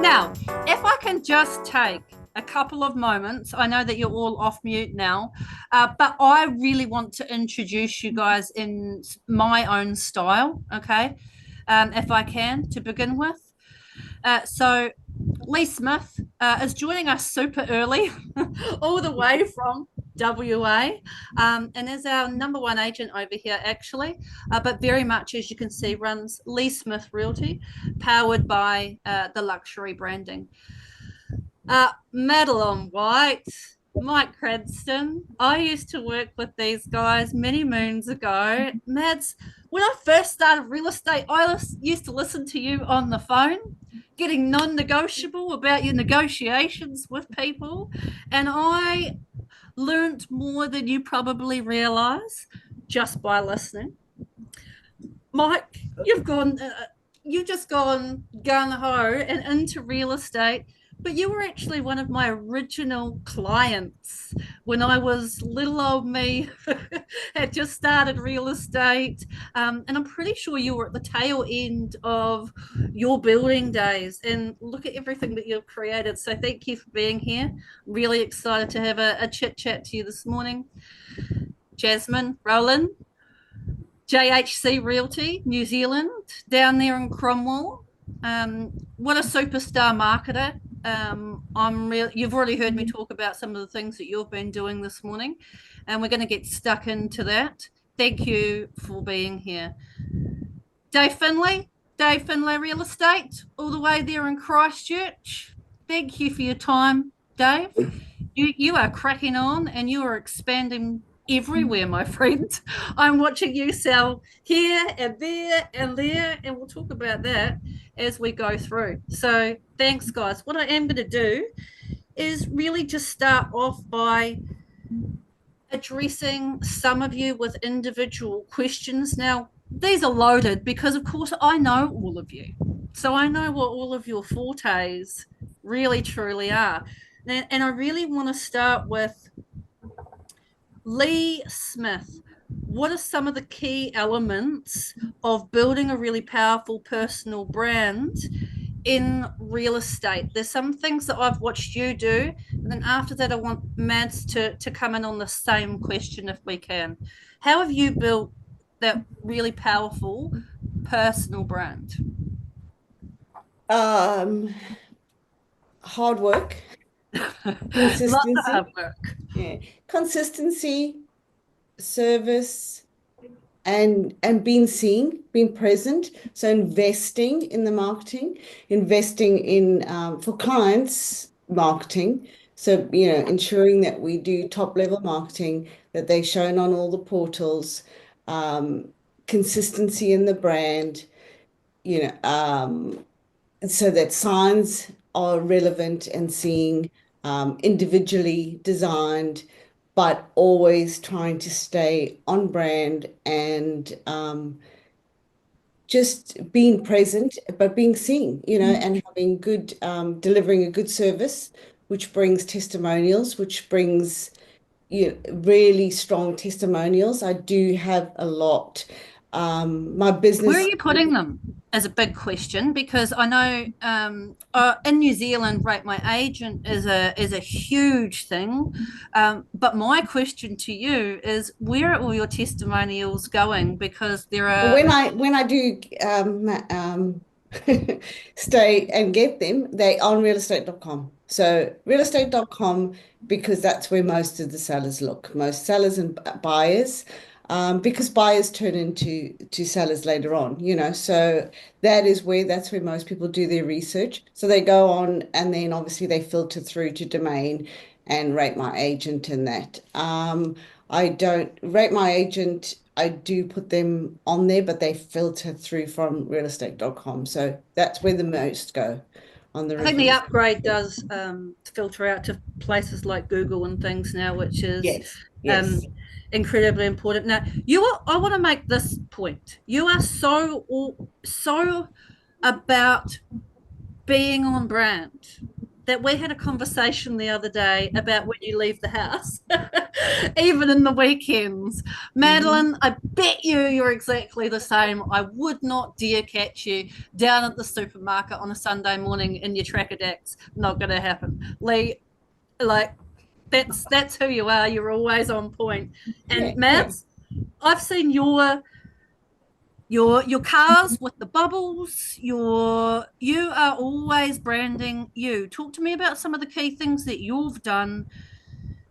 Now, if I can just take a couple of moments, I know that you're all off mute now, but I really want to introduce you guys in my own style, okay? If I can, to begin with. So, Lee Smith is joining us super early, all the way from WA, and is our number one agent over here, actually. But very much, as you can see, runs Lee Smith Realty, powered by the luxury branding. Madeline White, Mike Cranston. I used to work with these guys many moons ago. Mads, when I first started real estate, I used to listen to you on the phone, getting non-negotiable about your negotiations with people. And I learned more than you probably realize just by listening. Mike, you've just gone gung-ho and into real estate, but you were actually one of my original clients when I was little old me, had just started real estate. And I'm pretty sure you were at the tail end of your building days. And look at everything that you've created. So thank you for being here. Really excited to have a chit chat to you this morning. Jasmine Rowland, JHC Realty, New Zealand, down there in Cromwell. What a superstar marketer. You've already heard me talk about some of the things that you've been doing this morning, and we're going to get stuck into that. Thank you for being here. Dave Finlay Real Estate, all the way there in Christchurch. Thank you for your time, Dave. You are cracking on and you are expanding everywhere, my friend. I'm watching you sell here and there and there, and we'll talk about that as we go through. So thanks, guys. What I am going to do is really just start off by addressing some of you with individual questions. Now, these are loaded because, of course, I know all of you. So I know what all of your fortes really, truly are. And I really want to start with Lee Smith. What are some of the key elements of building a really powerful personal brand in real estate? There's some things that I've watched you do, and then after that I want Mads to come in on the same question if we can. How have you built that really powerful personal brand? Hard work, consistency. Hard work. Yeah. Consistency, service, and being seen, being present. So investing in the marketing, investing in for clients marketing. So ensuring that we do top level marketing, that they're shown on all the portals, consistency in the brand, so that signs are relevant and seen, individually designed, but always trying to stay on brand and just being present, but being seen, and having good, delivering a good service, which brings testimonials, which brings really strong testimonials. I do have a lot. My business. Where are you putting them? As a big question, because I know in New Zealand, Rate My Agent is a huge thing. But my question to you is, where are all your testimonials going? Because there are when I do stay and get them, they on realestate.com. So realestate.com, because that's where most of the sellers look, most sellers and buyers. Because buyers turn into sellers later on, So that's where most people do their research. So they go on and then obviously they filter through to Domain and Rate My Agent and that. I don't Rate My Agent. I do put them on there, but they filter through from realestate.com. So that's where the most go on the I think the reviews. upgrade does filter out to places like Google and things now, which is Yes. incredibly important. Now, I want to make this point. You are so about being on brand. that we had a conversation the other day about when you leave the house, even in the weekends. Madeline, I bet you're exactly the same. I would not dare catch you down at the supermarket on a Sunday morning in your tracker decks. Not going to happen. Lee, like, that's who you are. You're always on point. And Yeah, Mads, I've seen your cars with the bubbles. You are always branding you. Talk to me about some of the key things that you've done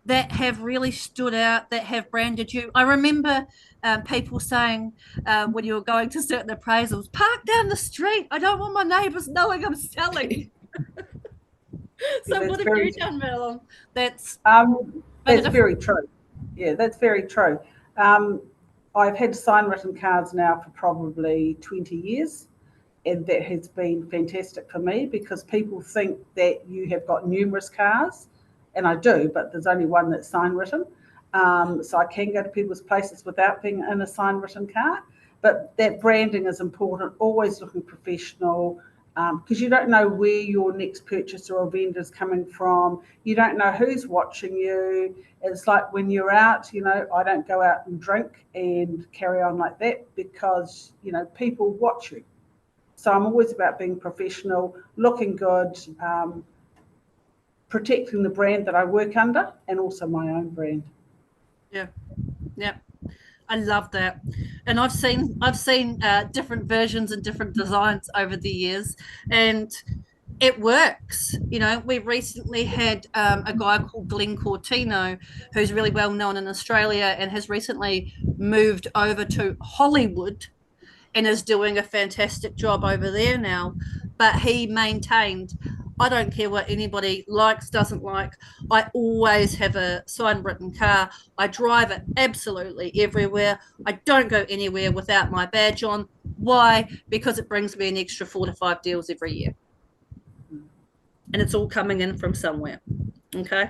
that have really stood out, that have branded you. I remember people saying when you were going to certain appraisals, park down the street. I don't want my neighbours knowing I'm selling. Yeah, So that's what have very you done, Madeline? That's made a that's very difference. true. Yeah, that's very true. Um, I've had sign written cards now for probably 20 years, and that has been fantastic for me because people think that you have got numerous cars, and I do, but there's only one that's sign written. So I can go to people's places without being in a sign written car. But that branding is important, always looking professional, because you don't know where your next purchaser or vendor is coming from. You don't know who's watching you. It's like when you're out, I don't go out and drink and carry on like that because, people watch you. So I'm always about being professional, looking good, protecting the brand that I work under and also my own brand. Yeah, yeah. I love that, and I've seen different versions and different designs over the years, and it works. We recently had a guy called Glenn Cortino, who's really well known in Australia and has recently moved over to Hollywood and is doing a fantastic job over there now. But he maintained, I don't care what anybody likes, doesn't like. I always have a sign written car. I drive it absolutely everywhere. I don't go anywhere without my badge on. Why? Because it brings me an extra 4 to 5 deals every year. And it's all coming in from somewhere. Okay.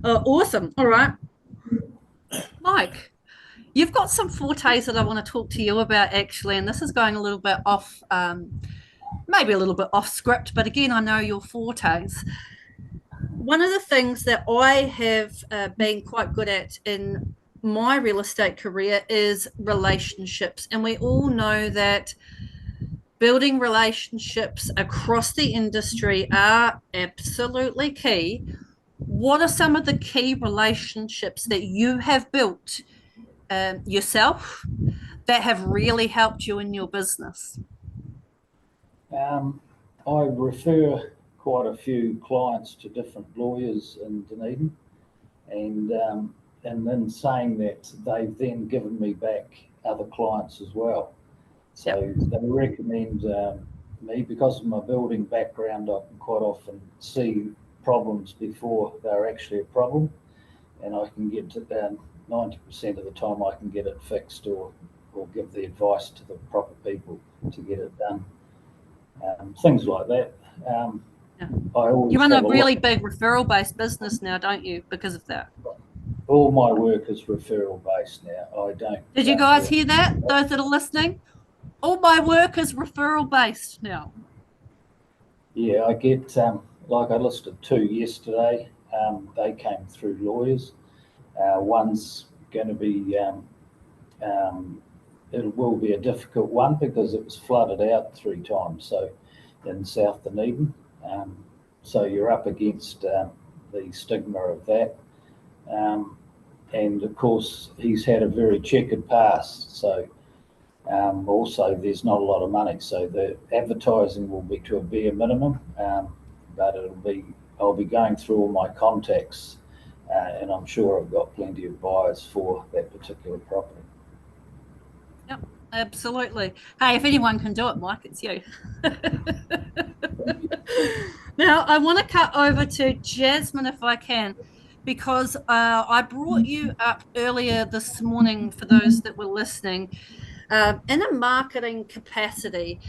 Awesome. All right. Mike, you've got some fortes that I want to talk to you about actually, and this is going a little bit off, maybe a little bit off script, but again, I know your fortes. One of the things that I have been quite good at in my real estate career is relationships, and we all know that building relationships across the industry are absolutely key. What are some of the key relationships that you have built yourself that have really helped you in your business? I refer quite a few clients to different lawyers in Dunedin, and in saying that, they've then given me back other clients as well. So they recommend me because of my building background. I can quite often see problems before they're actually a problem, and I can get to 90% of the time I can get it fixed or give the advice to the proper people to get it done. Things like that. I always You run a have really big referral-based business now, don't you, because of that? all my work is referral based now. I don't. Did you guys hear that? Those that are listening? All my work is referral-based now. Yeah, I get like I listed 2 yesterday. They came through lawyers. One's going to be it will be a difficult one because it was flooded out 3 times. So in South Dunedin, so you're up against the stigma of that. And of course, he's had a very checkered past. So also, there's not a lot of money. So the advertising will be to a bare minimum, but I'll be going through all my contacts, and I'm sure I've got plenty of buyers for that particular property. Yep, absolutely. Hey, if anyone can do it, Mike, it's you. Now, I want to cut over to Jasmine if I can, because I brought you up earlier this morning for those that were listening in a marketing capacity.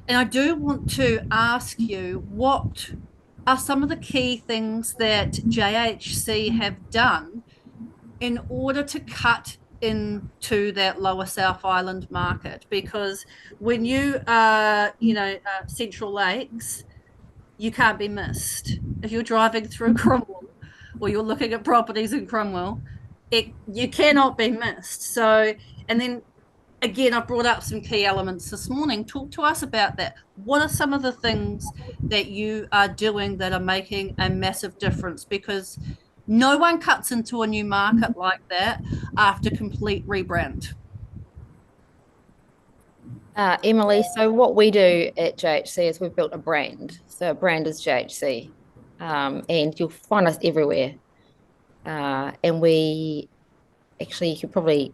And I do want to ask you, what are some of the key things that JHC have done in order to cut into that lower South Island market? Because when you are, Central Lakes, you can't be missed. If you're driving through Cromwell or you're looking at properties in Cromwell, you cannot be missed. So, and then again, I brought up some key elements this morning. Talk to us about that. What are some of the things that you are doing that are making a massive difference? Because no one cuts into a new market like that after complete rebrand. Emily, so what we do at JHC is we've built a brand. So a brand is JHC, and you'll find us everywhere. And we actually, you could probably,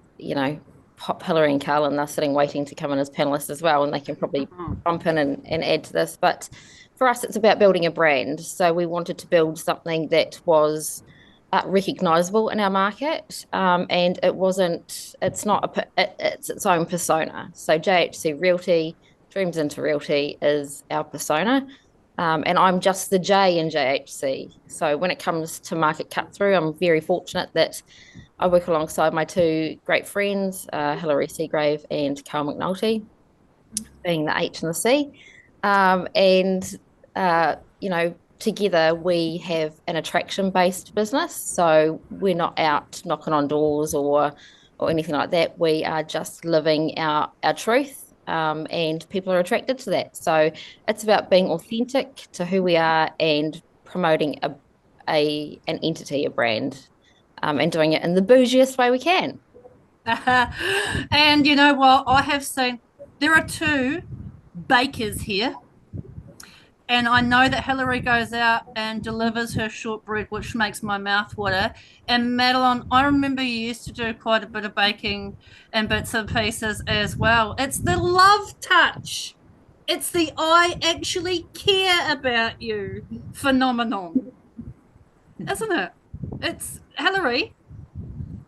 pop Hilary and Carlin, they're sitting waiting to come in as panelists as well, and they can probably bump in and add to this. But for us, it's about building a brand. So we wanted to build something that was recognisable in our market, and it's its own persona. So JHC Realty, Dreams into Realty is our persona. And I'm just the J in JHC. So when it comes to market cut through, I'm very fortunate that I work alongside my two great friends, Hilary Seagrave and Carl McNulty, being the H and the C. Together we have an attraction-based business. So we're not out knocking on doors or anything like that. We are just living our truth. And people are attracted to that. So it's about being authentic to who we are and promoting an entity, a brand, and doing it in the bougiest way we can. And you know what? I have seen there are two bakers here. And I know that Hilary goes out and delivers her shortbread, which makes my mouth water. And Madeline, I remember you used to do quite a bit of baking and bits and pieces as well. It's the love touch. It's the I actually care about you phenomenon, isn't it? It's Hilary,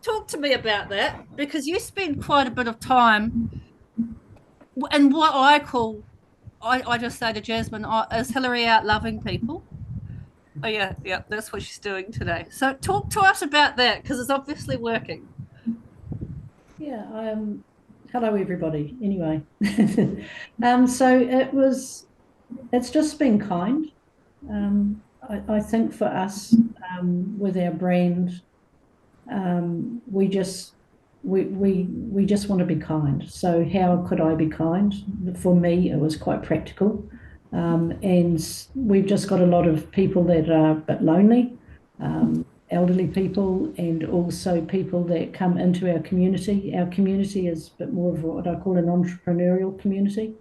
talk to me about that, because you spend quite a bit of time in what I call, I just say to Jasmine, is Hilary out loving people? Oh, yeah, that's what she's doing today. So talk to us about that, because it's obviously working. Yeah, hello everybody. Anyway, so it's just been kind. I think for us, with our brand, we just want to be kind. So how could I be kind? For me, it was quite practical. And we've just got a lot of people that are a bit lonely, elderly people, and also people that come into our community. Our community is a bit more of what I call an entrepreneurial community.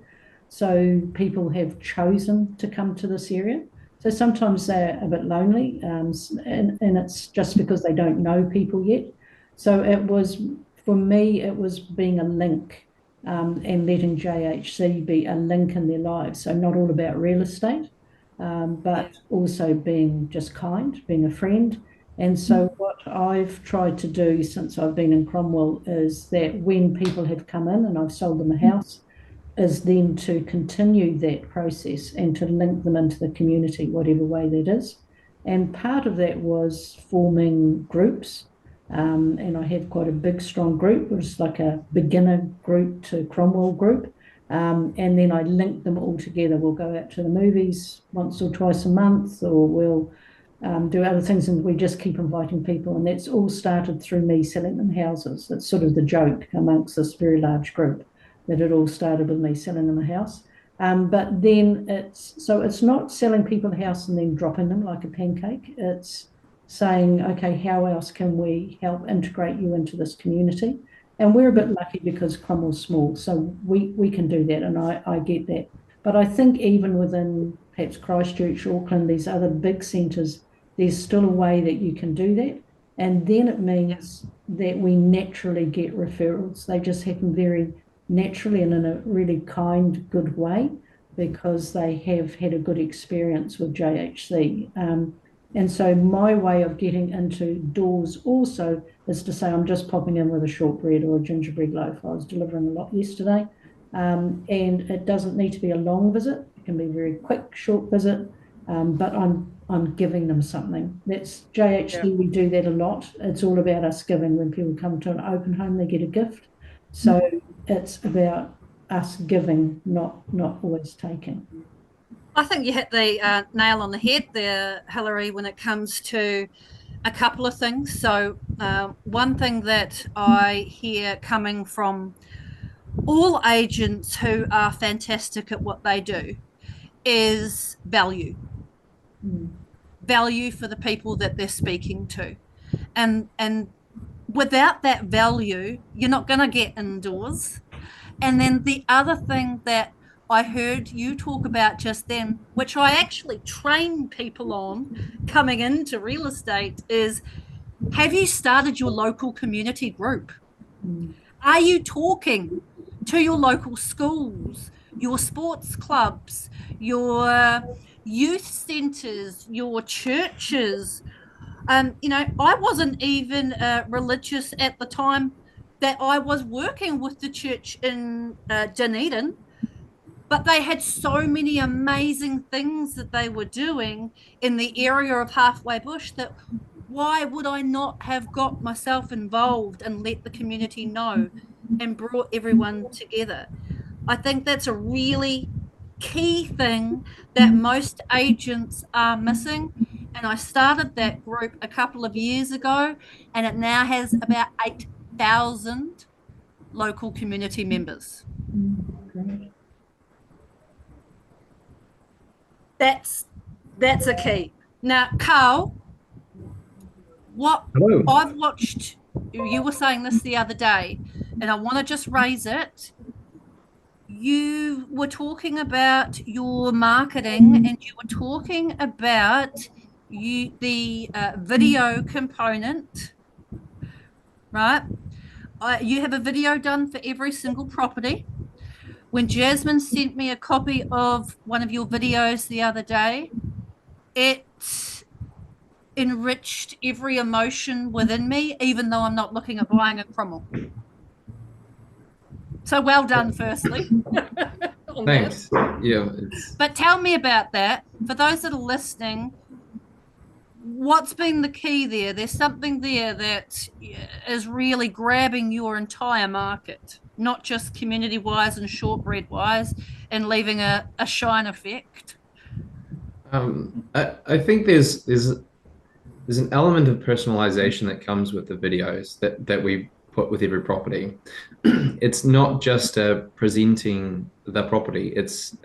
So people have chosen to come to this area. So sometimes they're a bit lonely, and it's just because they don't know people yet. So for me, it was being a link, and letting JHC be a link in their lives. So not all about real estate, but also being just kind, being a friend. And so what I've tried to do since I've been in Cromwell is that when people have come in and I've sold them a house, is then to continue that process and to link them into the community, whatever way that is. And part of that was forming groups. And I have quite a big, strong group. It was like a beginner group to Cromwell group. And then I link them all together. We'll go out to the movies once or twice a month, or we'll do other things, and we just keep inviting people. And that's all started through me selling them houses. It's sort of the joke amongst this very large group, that it all started with me selling them a house. But then it's not selling people a house and then dropping them like a pancake. It's saying, okay, how else can we help integrate you into this community? And we're a bit lucky because Cromwell's small, so we can do that, and I get that. But I think even within perhaps Christchurch, Auckland, these other big centres, there's still a way that you can do that. And then it means that we naturally get referrals. They just happen very naturally and in a really kind, good way, because they have had a good experience with JHC. And so my way of getting into doors also is to say, I'm just popping in with a shortbread or a gingerbread loaf. I was delivering a lot yesterday. And it doesn't need to be a long visit. It can be a very quick, short visit. But I'm giving them something. That's JHC, we do that a lot. It's all about us giving. When people come to an open home, they get a gift. So it's about us giving, not always taking. I think you hit the nail on the head there, Hilary, when it comes to a couple of things. So, one thing that I hear coming from all agents who are fantastic at what they do is value. Value for the people that they're speaking to. And without that value, you're not going to get indoors. And then the other thing that I heard you talk about just then, which I actually train people on coming into real estate, is have you started your local community group? Are you talking to your local schools, your sports clubs, your youth centres, your churches? I wasn't even religious at the time that I was working with the church in Dunedin, but they had so many amazing things that they were doing in the area of Halfway Bush that why would I not have got myself involved and let the community know and brought everyone together? I think that's a really key thing that most agents are missing. And I started that group a couple of years ago, and it now has about 8,000 local community members. Great. That's a key. Now, Carl, what Hello. I've watched, you were saying this the other day, and I want to just raise it. You were talking about your marketing, and you were talking about the video component, right? You have a video done for every single property. When Jasmine sent me a copy of one of your videos the other day, it enriched every emotion within me, even though I'm not looking at buying a Cromwell. So well done, firstly. Thanks. Yeah. But tell me about that. For those that are listening, what's been the key there? There's something there that is really grabbing your entire market, not just community-wise and shortbread-wise, and leaving a shine effect. I think there's an element of personalization that comes with the videos that we put with every property. It's not just presenting the property, it's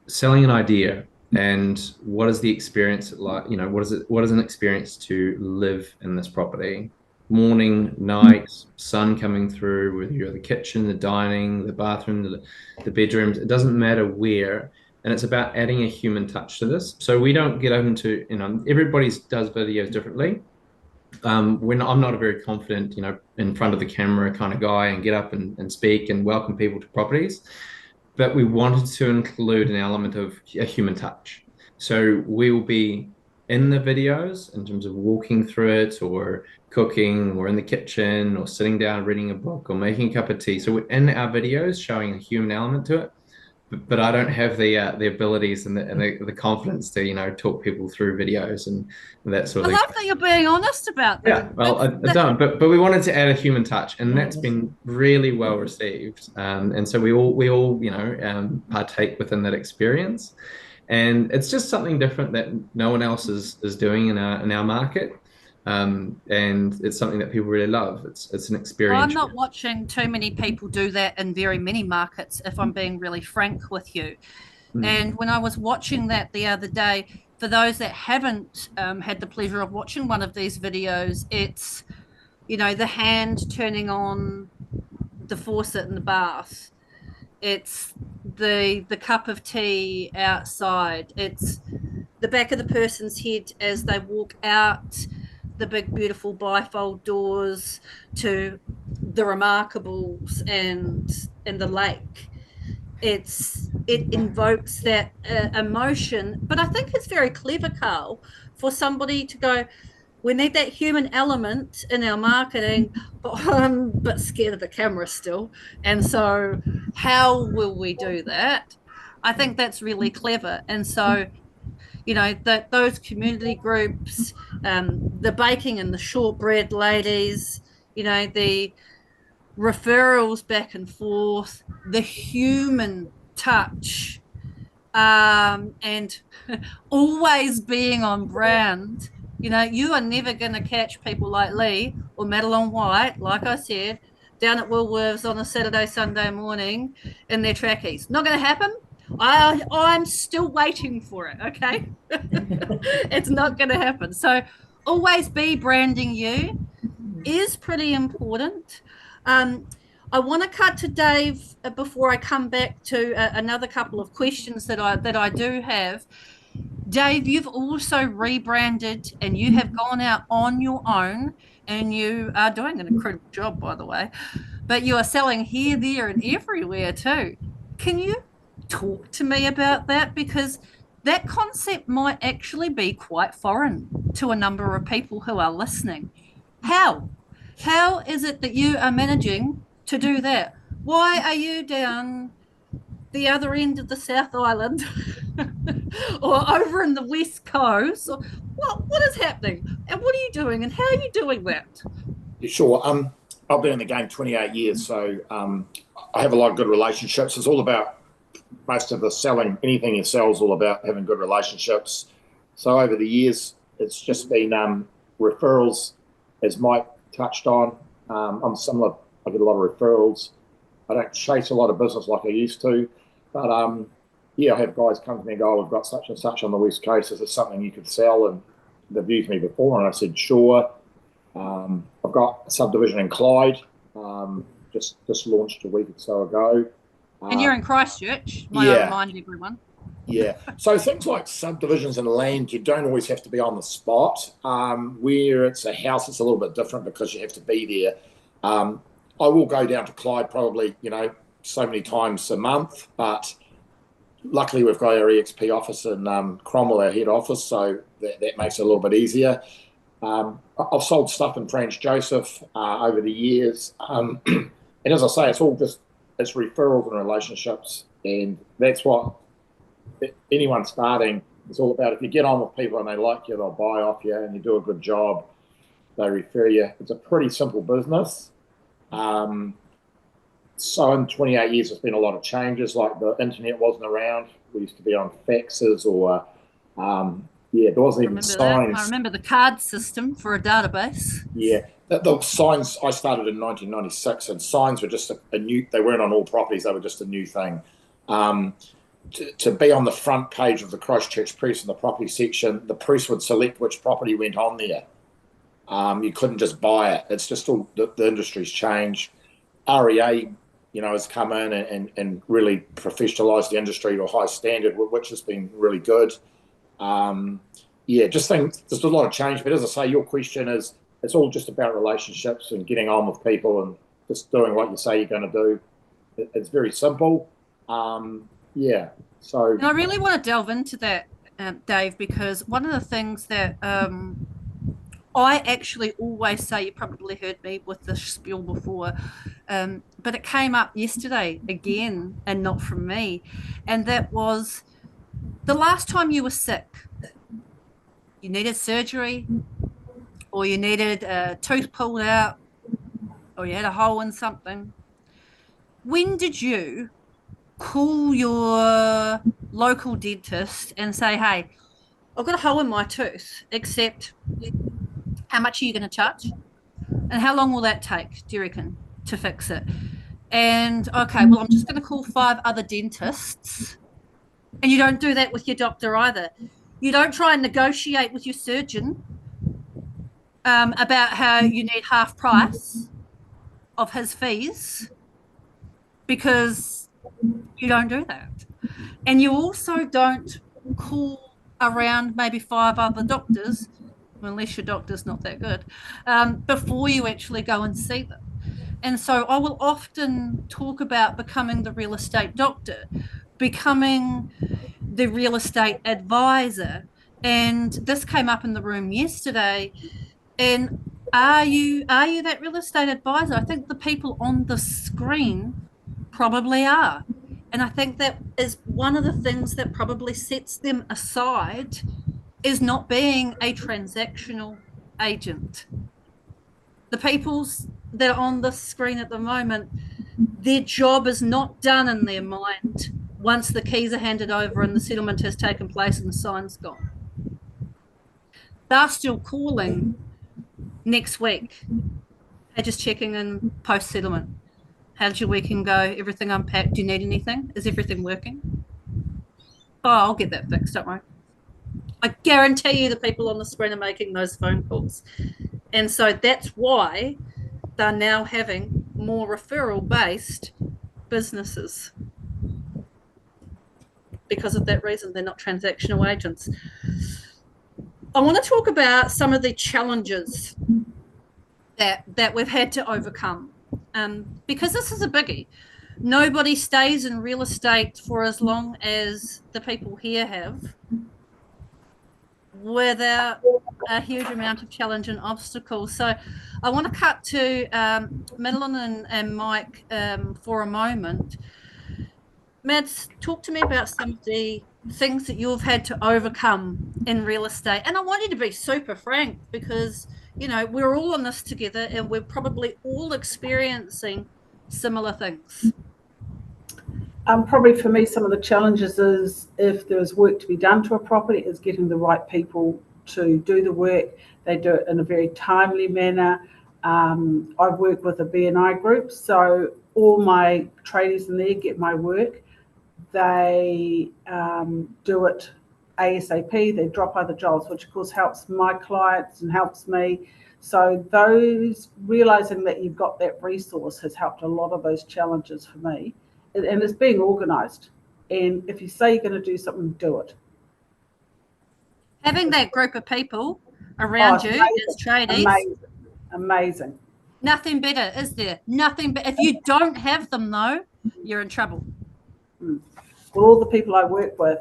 selling an idea and what is the experience like, what is an experience to live in this property? Morning, night, sun coming through, whether you're the kitchen, the dining, the bathroom, the bedrooms, it doesn't matter where. And it's about adding a human touch to this. So we don't get into, everybody does videos differently. I'm not a very confident, in front of the camera kind of guy and get up and speak and welcome people to properties. But we wanted to include an element of a human touch. So we will be in the videos in terms of walking through it or cooking or in the kitchen or sitting down reading a book or making a cup of tea. So we're in our videos showing a human element to it. But I don't have the abilities and the confidence to talk people through videos and that sort of thing. I love that you're being honest about that. Yeah, well, I don't. But we wanted to add a human touch, and that's been really well received. And so we all partake within that experience, and it's just something different that no one else is doing in our market. And it's something that people really love. It's an experience. I'm not watching too many people do that in very many markets, if I'm being really frank with you. And when I was watching that the other day, for those that haven't had the pleasure of watching one of these videos, it's, the hand turning on the faucet in the bath. It's the cup of tea outside. It's the back of the person's head as they walk out the big, beautiful bifold doors to the Remarkables and the lake. It invokes that emotion, but I think it's very clever, Carl, for somebody to go, we need that human element in our marketing, but I'm a bit scared of the camera still. And so how will we do that? I think that's really clever. And so that those community groups, the baking and the shortbread ladies, the referrals back and forth, the human touch, and always being on brand. You know, you are never going to catch people like Lee or Madeline White, like I said, down at Woolworths on a Saturday, Sunday morning in their trackies. Not going to happen. I'm still waiting for it, okay? It's not going to happen. So always be branding you is pretty important. I want to cut to Dave before I come back to another couple of questions that I do have. Dave, you've also rebranded and you have gone out on your own, and you are doing an incredible job, by the way, but you are selling here, there, and everywhere too. Can you talk to me about that? Because that concept might actually be quite foreign to a number of people who are listening. How is it that you are managing to do that? Why are you down the other end of the South Island or over in the West Coast? Or what is happening? And what are you doing? And how are you doing that? Sure. I've been in the game 28 years, so I have a lot of good relationships. It's all about most of the selling. Anything you sell is all about having good relationships. So over the years, it's just been referrals, as Mike touched on. I'm similar. I get a lot of referrals. I don't chase a lot of business like I used to, but I have guys come to me and go, "We've got such and such on the West Coast. Is it something you could sell?" And they've used me before, and I said, "Sure." I've got a subdivision in Clyde, just launched a week or so ago. And you're in Christchurch, might I remind everyone. Yeah. So things like subdivisions and land, you don't always have to be on the spot. Where it's a house, it's a little bit different because you have to be there. I will go down to Clyde probably, so many times a month, but luckily we've got our EXP office in Cromwell, our head office, so that makes it a little bit easier. I've sold stuff in Franz Joseph over the years. And as I say, it's referrals and relationships, and that's what anyone starting is all about. If you get on with people and they like you, they'll buy off you, and you do a good job, they refer you. It's a pretty simple business. So in 28 years, there's been a lot of changes. Like the internet wasn't around. We used to be on faxes or, there wasn't even signs. I remember the card system for a database. Yeah. The signs, I started in 1996, and signs were just a new, they weren't on all properties, they were just a new thing. To be on the front page of the Christchurch Press in the property section, the press would select which property went on there. You couldn't just buy it. It's just all the industry's changed. REA, has come in and really professionalised the industry to a high standard, which has been really good. Just think there's a lot of change. But as I say, your question is, it's all just about relationships and getting on with people and just doing what you say you're going to do. It's very simple. So. And I really want to delve into that, Dave, because one of the things that I actually always say, you probably heard me with this spiel before, but it came up yesterday again, and not from me, and that was the last time you were sick, you needed surgery, or you needed a tooth pulled out, or you had a hole in something. When did you call your local dentist and say, "Hey, I've got a hole in my tooth, except how much are you going to charge? And how long will that take, do you reckon, to fix it?" And, okay, well, I'm just going to call 5 other dentists. And you don't do that with your doctor either. You don't try and negotiate with your surgeon about how you need half price of his fees, because you don't do that. And you also don't call around maybe 5 other doctors, unless your doctor's not that good, before you actually go and see them. And so I will often talk about becoming the real estate doctor, becoming the real estate advisor. And this came up in the room yesterday. And are you that real estate advisor? I think the people on the screen probably are. And I think that is one of the things that probably sets them aside, is not being a transactional agent. The peoples that are on the screen at the moment, their job is not done in their mind once the keys are handed over and the settlement has taken place and the sign's gone. They're still calling next week. They're just checking in post-settlement. How did your weekend go? Everything unpacked? Do you need anything? Is everything working? Oh, I'll get that fixed, don't worry. I guarantee you the people on the screen are making those phone calls. And so that's why they're now having more referral-based businesses. Because of that reason, they're not transactional agents. I want to talk about some of the challenges that we've had to overcome. Because this is a biggie. Nobody stays in real estate for as long as the people here have without a huge amount of challenge and obstacles. So I want to cut to Madeline and Mike for a moment. Mads, talk to me about some of the things that you've had to overcome in real estate. And I want you to be super frank because, you know, we're all in this together and we're probably all experiencing similar things. Probably for me, some of the challenges is if there's work to be done to a property, is getting the right people to do the work. They do it in a very timely manner. I work with a BNI group, so all my tradies in there get my work. They do it ASAP. They drop other jobs, which of course helps my clients and helps me. So those, realizing that you've got that resource has helped a lot of those challenges for me. And it's being organized. And if you say you're going to do something, do it. Having that group of people around you as tradies. Amazing. Nothing better, is there? Nothing but if you don't have them though, you're in trouble. Well, all the people I work with,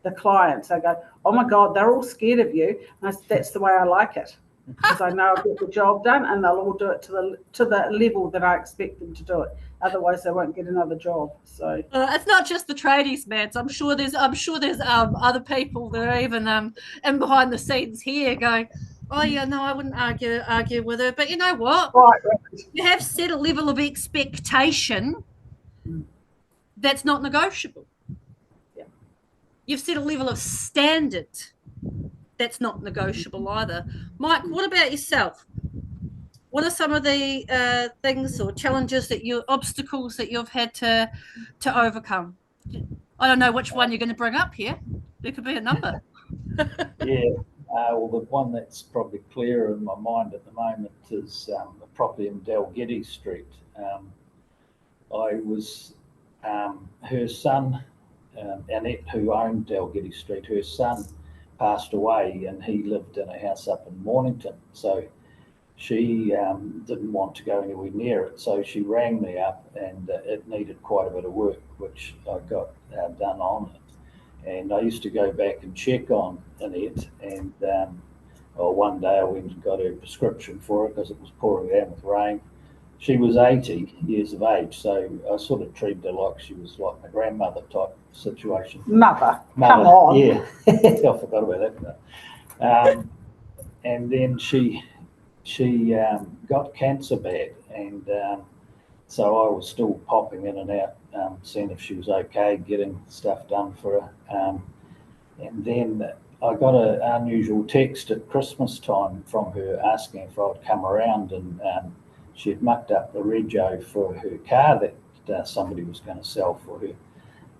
the clients, I go, oh my God, they're all scared of you. And that's the way I like it. Because I know I'll get the job done and they'll all do it to the level that I expect them to do it. Otherwise, they won't get another job. So it's not just the tradies, Mads. I'm sure there's other people that are even in behind the scenes here going, oh yeah, no, I wouldn't argue with her. But you know what? Right. You have set a level of expectation that's not negotiable. Yeah. You've set a level of standard that's not negotiable either. Mike, what about yourself? What are some of the things or challenges obstacles that you've had to overcome? I don't know which one you're going to bring up here. There could be a number. Yeah, well, the one that's probably clearer in my mind at the moment is the property in Dalgety Street. I was her son, Annette, who owned Dalgety Street. Her son passed away, and he lived in a house up in Mornington. So she didn't want to go anywhere near it, so she rang me up, and it needed quite a bit of work, which I got done on it. And I used to go back and check on Annette, and one day I went and got her prescription for it because it was pouring down with rain. She was 80 years of age, so I sort of treated her like she was like my grandmother type situation. Mother. Come on. Yeah, I forgot about that. And then she got cancer bad, and so I was still popping in and out, seeing if she was okay, getting stuff done for her. And then I got an unusual text at Christmas time from her asking if I'd come around, and she had mucked up the rego for her car that somebody was going to sell for her.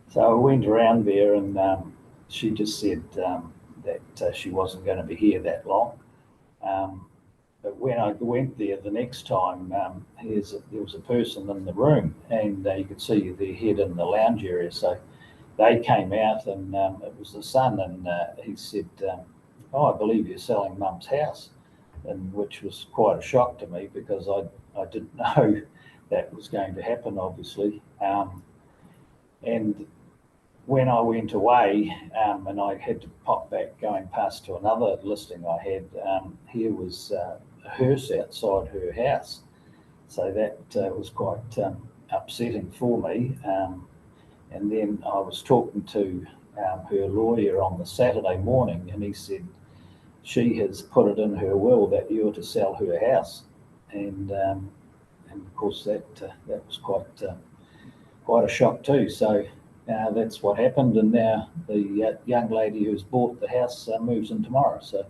So I went around there, and she just said that she wasn't going to be here that long. But when I went there the next time, there was a person in the room, and you could see their head in the lounge area. So they came out, and it was the son, and he said, I believe you're selling Mum's house, and which was quite a shock to me because I didn't know that was going to happen, obviously. And when I went away, and I had to pop back going past to another listing I had, here was a hearse outside her house. So that was quite upsetting for me. And then I was talking to her lawyer on the Saturday morning, and he said she has put it in her will that you're to sell her house. And of course that was quite a shock too. So that's what happened. And now the young lady who's bought the house moves in tomorrow. So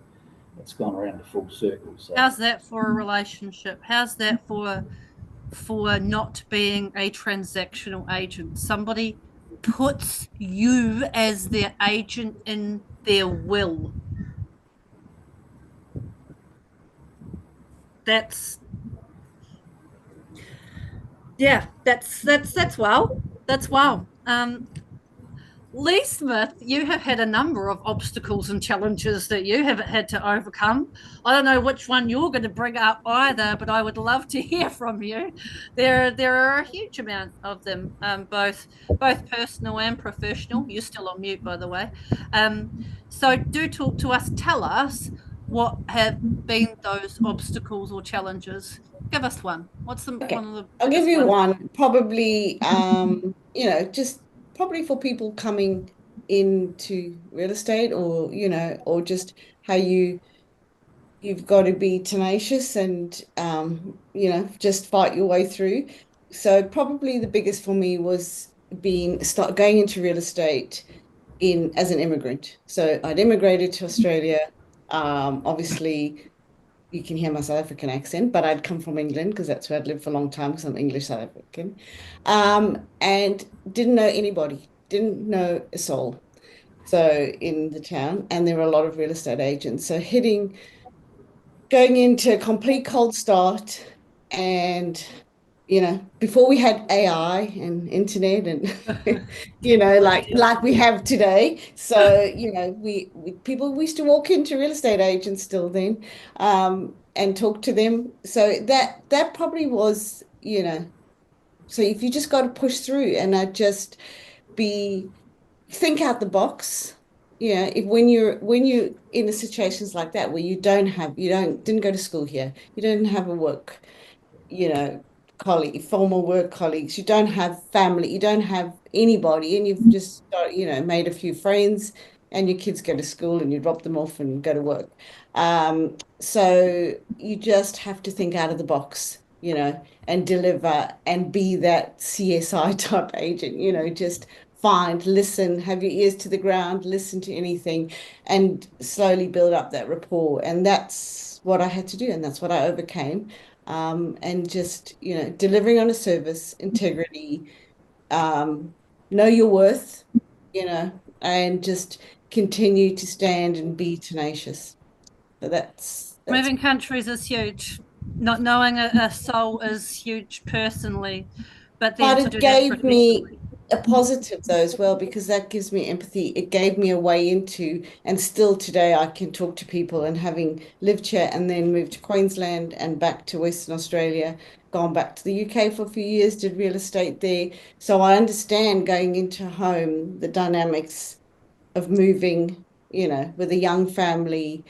it's gone around a full circle. So how's that for a relationship? How's that for not being a transactional agent? Somebody puts you as their agent in their will. That's wow. That's wow. Lee Smith, you have had a number of obstacles and challenges that you have had to overcome. I don't know which one you're going to bring up either, but I would love to hear from you. There are a huge amount of them, both personal and professional. You're still on mute, by the way. So do talk to us. Tell us what have been those obstacles or challenges. Give us one. What's the Okay. one of the I'll give biggest you ones? one. Probably, just probably for people coming into real estate, or or just how you've got to be tenacious and just fight your way through. So probably the biggest for me was going into real estate as an immigrant. So I'd immigrated to Australia. Obviously, you can hear my South African accent, but I'd come from England because that's where I'd lived for a long time because I'm English South African. And didn't know anybody, didn't know a soul. So in the town, and there were a lot of real estate agents. So going into a complete cold start, and before we had AI and internet and like we have today. So we used to walk into real estate agents still then, and talk to them. So that probably was, so if you just got to push through, and think out the box. If when you're in a situations like that where you didn't go to school here, you don't have a work, formal work colleagues, you don't have family, you don't have anybody, and you've just made a few friends, and your kids go to school and you drop them off and go to work. So you just have to think out of the box, and deliver and be that CSI type agent, just find, listen, have your ears to the ground, listen to anything, and slowly build up that rapport. And that's what I had to do, and that's what I overcame. And just, delivering on a service, integrity, know your worth, and just continue to stand and be tenacious. So that's Moving countries is huge. Not knowing a soul is huge personally, but then to it do that gave me professionally. a positive though as well, because that gives me empathy. It gave me a way into, and still today I can talk to people, and having lived here and then moved to Queensland and back to Western Australia, gone back to the UK for a few years, did real estate there. So I understand going into a home, the dynamics of moving, with a young family,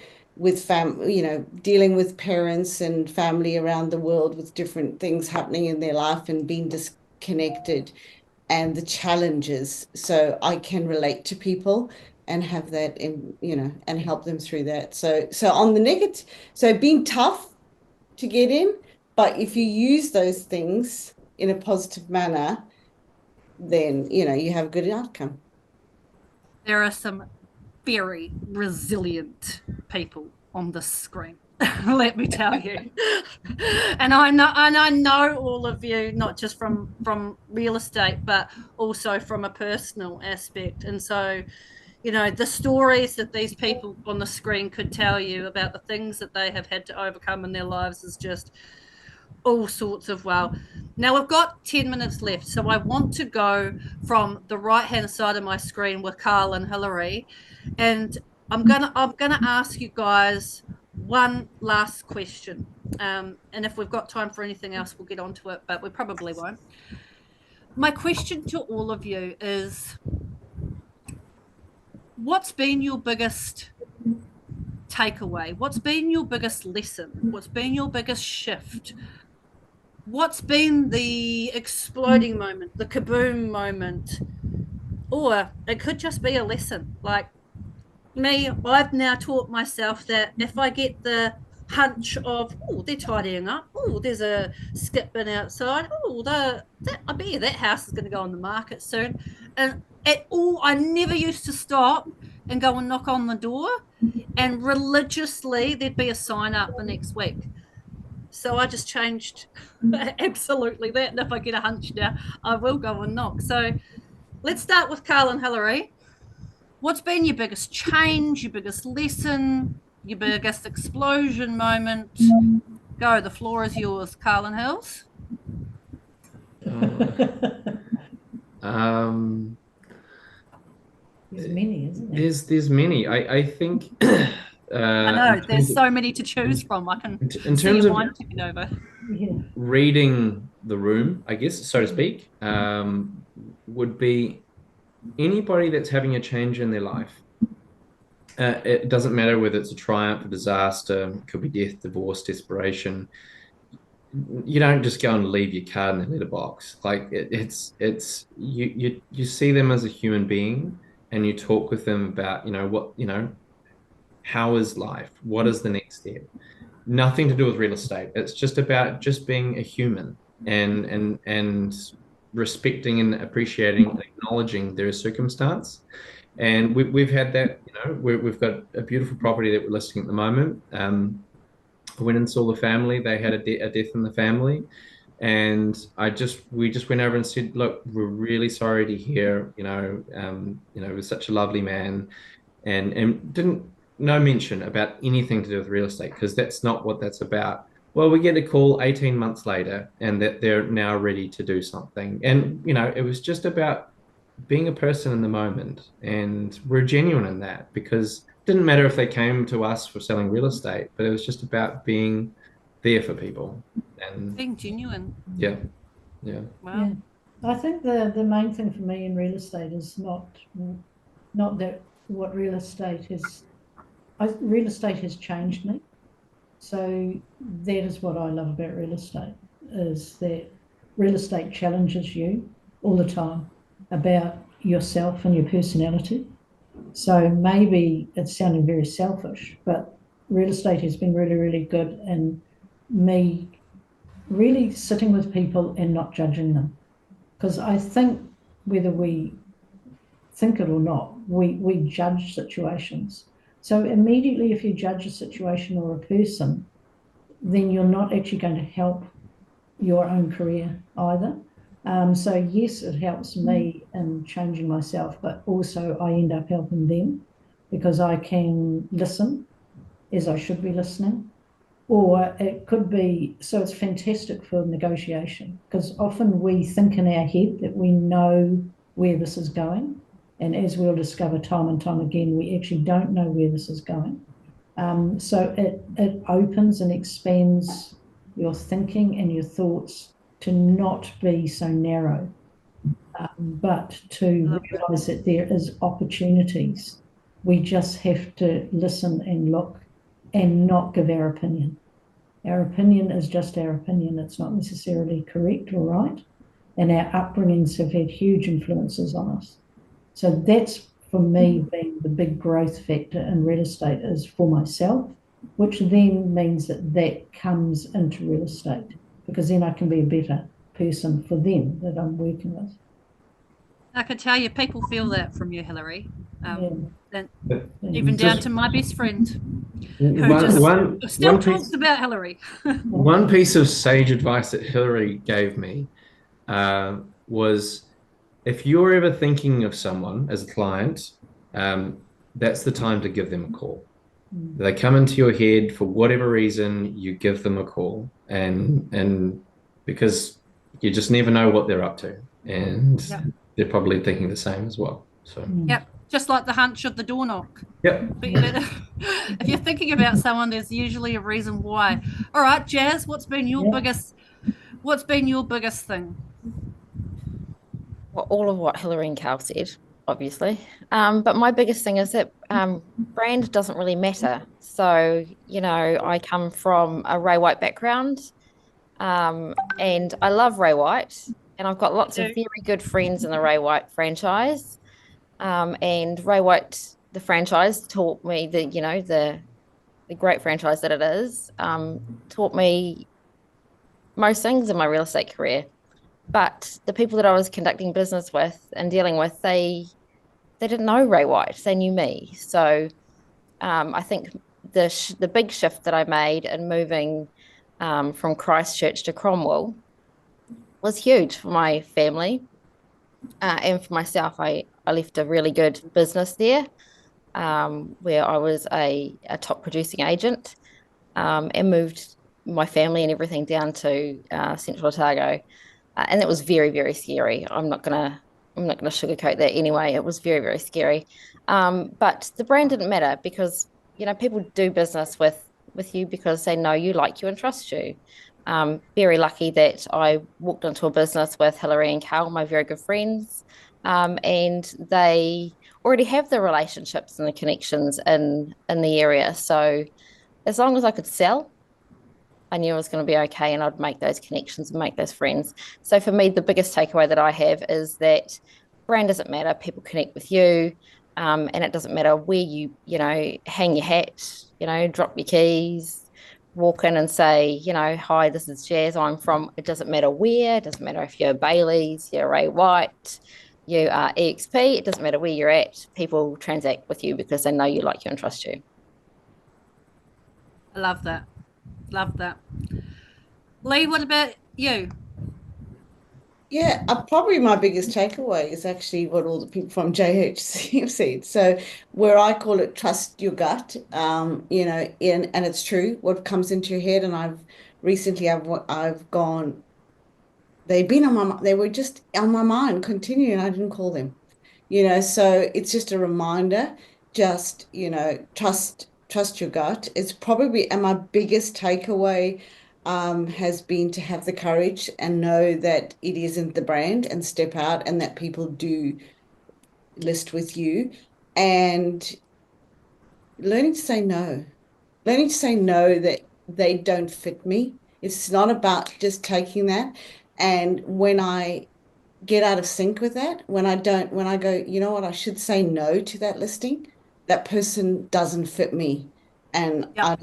dealing with parents and family around the world with different things happening in their life and being disconnected, and the challenges. So I can relate to people and have that and help them through that. So on the negative, so being tough to get in, but if you use those things in a positive manner, then you have a good outcome. There are some very resilient people on the screen. Let me tell you. And I know all of you, not just from real estate, but also from a personal aspect. And so, the stories that these people on the screen could tell you about the things that they have had to overcome in their lives is just all sorts of wow. Now we've got 10 minutes left, so I want to go from the right hand side of my screen with Carl and Hilary, and I'm gonna ask you guys one last question, and if we've got time for anything else, we'll get onto it, but we probably won't. My question to all of you is, what's been your biggest takeaway? What's been your biggest lesson? What's been your biggest shift? What's been the exploding moment, the kaboom moment? Or it could just be a lesson. Like me, I've now taught myself that if I get the hunch of, oh, they're tidying up, oh, there's a skip bin outside, oh, I bet you that house is going to go on the market soon. And school, I never used to stop and go and knock on the door, and religiously there'd be a sign up the next week. So I just changed absolutely that. And if I get a hunch now, I will go and knock. So let's start with Carl and Hilary. What's been your biggest change, your biggest lesson, your biggest explosion moment? Go, the floor is yours, Carl and Hills. There's many, isn't there? There's many. I think. I know there's so many to choose from. I can in see terms your of mind ticking over. Yeah. reading the room, I guess, so to speak, would be anybody that's having a change in their life. It doesn't matter whether it's a triumph, a disaster, it could be death, divorce, desperation. You don't just go and leave your card in the letterbox. Like it's you see them as a human being, and you talk with them about how is life, what is the next step. Nothing to do with real estate. It's just about just being a human and respecting and appreciating and acknowledging their circumstance. And we've had that. We've got a beautiful property that we're listing at the moment. I went and saw the family. They had a death in the family, and we just went over and said, look, we're really sorry to hear. He was such a lovely man, and didn't no mention about anything to do with real estate, because that's not what that's about. Well, we get a call 18 months later, and that they're now ready to do something, and it was just about being a person in the moment, and we're genuine in that, because it didn't matter if they came to us for selling real estate, but it was just about being there for people and being genuine. Yeah. Wow. Yeah. I think the main thing for me in real estate is not that what real estate has changed me. So that is what I love about real estate, is that real estate challenges you all the time about yourself and your personality. So maybe it's sounding very selfish, but real estate has been really, really good in me really sitting with people and not judging them. Because I think whether we think it or not, we judge situations. So immediately if you judge a situation or a person, then you're not actually going to help your own career either. So yes, it helps me in changing myself, but also I end up helping them because I can listen as I should be listening. Or it could be, so it's fantastic for negotiation, because often we think in our head that we know where this is going. And as we'll discover time and time again, we actually don't know where this is going. So it opens and expands your thinking and your thoughts to not be so narrow, but to realise that there is opportunities. We just have to listen and look and not give our opinion. Our opinion is just our opinion. It's not necessarily correct or right. And our upbringings have had huge influences on us. So that's, for me, been the big growth factor in real estate, is for myself, which then means that comes into real estate, because then I can be a better person for them that I'm working with. I can tell you, people feel that from you, Hilary. And even Just- down to my best friend, who still talks about Hilary. One piece of sage advice that Hilary gave me was, if you're ever thinking of someone as a client, that's the time to give them a call. They come into your head for whatever reason, you give them a call, and because you just never know what they're up to, and they're probably thinking the same as well. So Yep, just like the hunch of the door knock. Yep. If you're thinking about someone, there's usually a reason why. All right, Jazz, what's been your biggest thing? Well, all of what Hilary and Carl said, obviously. But my biggest thing is that brand doesn't really matter. So, I come from a Ray White background, and I love Ray White, and I've got lots of very good friends in the Ray White franchise. And Ray White, the franchise, taught me the great franchise that it is, taught me most things in my real estate career. But the people that I was conducting business with and dealing with, they they didn't know Ray White, they knew me. So I think the big shift that I made in moving from Christchurch to Cromwell was huge for my family and for myself. I left a really good business there where I was a top producing agent and moved my family and everything down to Central Otago. And that was very, very scary. I'm not gonna sugarcoat that anyway. It was very, very scary. But the brand didn't matter because, you know, people do business with you because they know you, like you, and trust you. Very lucky that I walked into a business with Hilary and Carl, my very good friends, and they already have the relationships and the connections in the area. So as long as I could sell, I knew I was going to be okay, and I'd make those connections and make those friends. So for me, the biggest takeaway that I have is that brand doesn't matter. People connect with you, and it doesn't matter where you hang your hat, drop your keys, walk in and say, hi, this is Jazz, I'm from, it doesn't matter where, it doesn't matter if you're Bailey's, you're Ray White, you are EXP, it doesn't matter where you're at, people transact with you because they know you, like you, and trust you. I love that. Love that. Lee, what about you? Yeah, probably my biggest takeaway is actually what all the people from JHC have said. So where I call it trust your gut, and it's true, what comes into your head. And I've gone, they were just on my mind continuing, and I didn't call them, so it's just a reminder, just, trust your gut. It's probably, and my biggest takeaway has been to have the courage and know that it isn't the brand and step out, and that people do list with you, and learning to say no, that they don't fit me. It's not about just taking that. And when I get out of sync with that, when I go, you know what, I should say no to that listing, that person doesn't fit me. And Yep.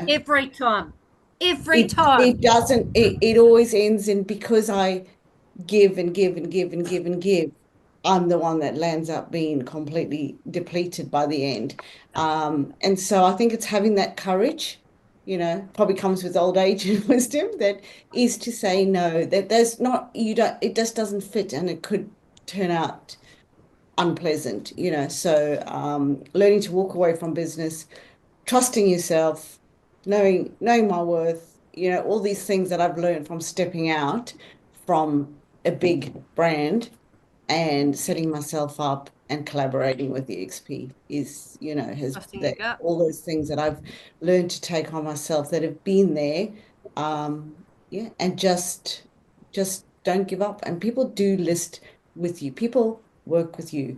Every time. It doesn't, it always ends in, because I give and give and give and give and give, I'm the one that lands up being completely depleted by the end. And so I think it's having that courage, probably comes with old age and wisdom, that is to say no, that it just doesn't fit, and it could turn out unpleasant, so learning to walk away from business, trusting yourself, knowing my worth, all these things that I've learned from stepping out from a big brand and setting myself up and collaborating with the EXP is, all those things that I've learned to take on myself that have been there. And just don't give up. And people do list with you. People work with you.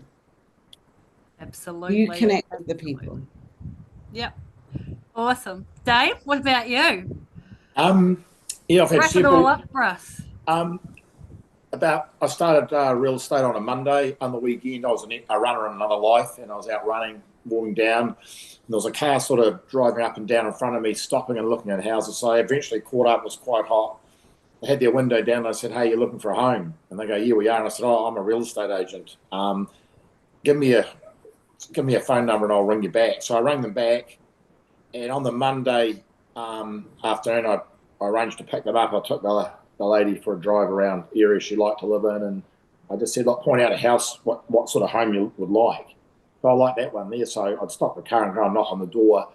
Absolutely. You connect with the people. Yep. Awesome. Dave, what about you? I've had Wrap it all up for us. I started real estate on a Monday. On the weekend, I was a runner in another life, and I was out running, walking down. And there was a car sort of driving up and down in front of me, stopping and looking at houses. So I eventually caught up. It was quite hot. They had their window down. And I said, "Hey, you're looking for a home?" And they go, "Yeah, we are." And I said, "Oh, I'm a real estate agent. Give me a phone number and I'll ring you back." So I rang them back, and on the Monday afternoon, I arranged to pick them up. I took the lady for a drive around area she liked to live in, and I just said, point out a house, what sort of home you would like. So I like that one there. So I'd stop the car and go and knock on the door,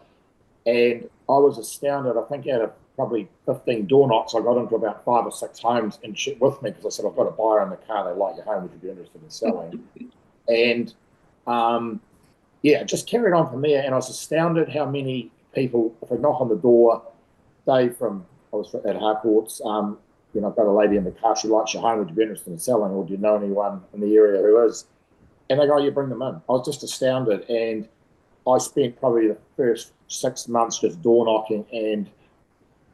and I was astounded. I think out of probably 15 door knocks, I got into about 5 or 6 homes and shit with me, because I said, "I've got a buyer in the car, they like your home, would you be interested in selling?" And just carried on from there. And I was astounded how many people, if I knock on the door, I was at Harcourts, I've got a lady in the car, she likes your home, would you be interested in selling, or do you know anyone in the area who is? And they go, "You bring them in." I was just astounded. And I spent probably the first 6 months just door knocking, and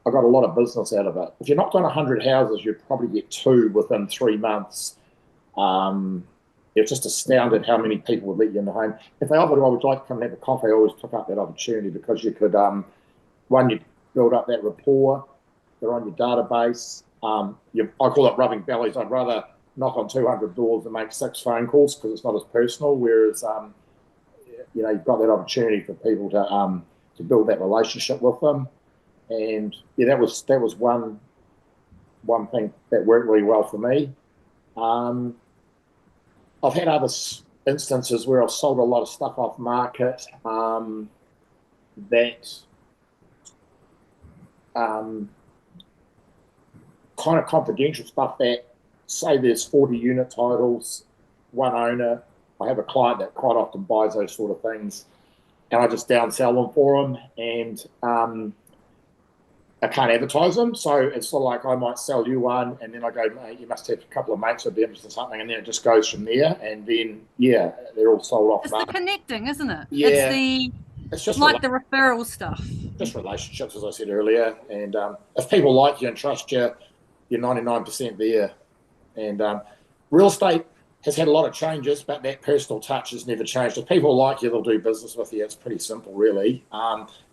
I got a lot of business out of it. If you knocked on 100 houses, you'd probably get 2 within 3 months. It's just astounded how many people would let you in the home. If they offered, "I would like to come and have a coffee," I always took up that opportunity, because you could, one, you build up that rapport, they're on your database. I call it rubbing bellies. I'd rather knock on 200 doors and make 6 phone calls because it's not as personal. Whereas, you've got that opportunity for people to build that relationship with them. And yeah, that was one thing that worked really well for me. I've had other instances where I've sold a lot of stuff off market that kind of confidential stuff that, say there's 40 unit titles, one owner. I have a client that quite often buys those sort of things, and I just downsell them for them, and I can't advertise them. So it's sort of like I might sell you one, and then I go, mate, you must have a couple of mates who'd be interested in something, and then it just goes from there, and then, yeah, they're all sold off. It's the connecting, isn't it? Yeah. It's just like the referral stuff. Just relationships, as I said earlier. And if people like you and trust you, you're 99% there. And real estate has had a lot of changes, but that personal touch has never changed. If people like you, they'll do business with you. It's pretty simple, really.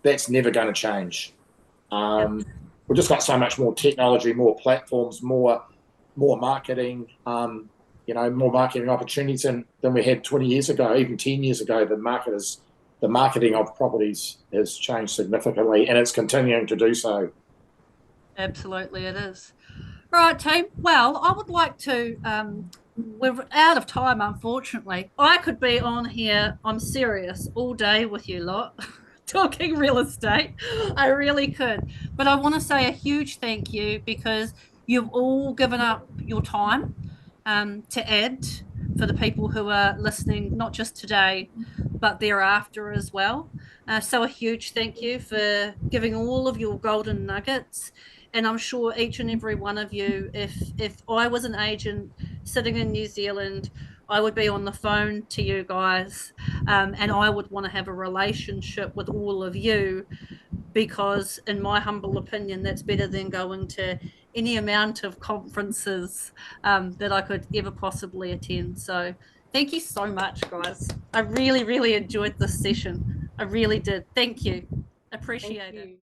That's never going to change. We've just got so much more technology, more platforms, more marketing, more marketing opportunities than we had 20 years ago, even 10 years ago. The marketing of properties has changed significantly, and it's continuing to do so. Absolutely, it is. Right, team. Well, I would like to, we're out of time, unfortunately. I could be on here, I'm serious, all day with you lot, talking real estate. I really could. But I want to say a huge thank you because you've all given up your time to add for the people who are listening, not just today, but thereafter as well. So a huge thank you for giving all of your golden nuggets. And I'm sure each and every one of you, if I was an agent sitting in New Zealand, I would be on the phone to you guys, and I would want to have a relationship with all of you, because in my humble opinion, that's better than going to any amount of conferences that I could ever possibly attend. So thank you so much, guys. I really, really enjoyed this session. I really did. Thank you. Appreciate it.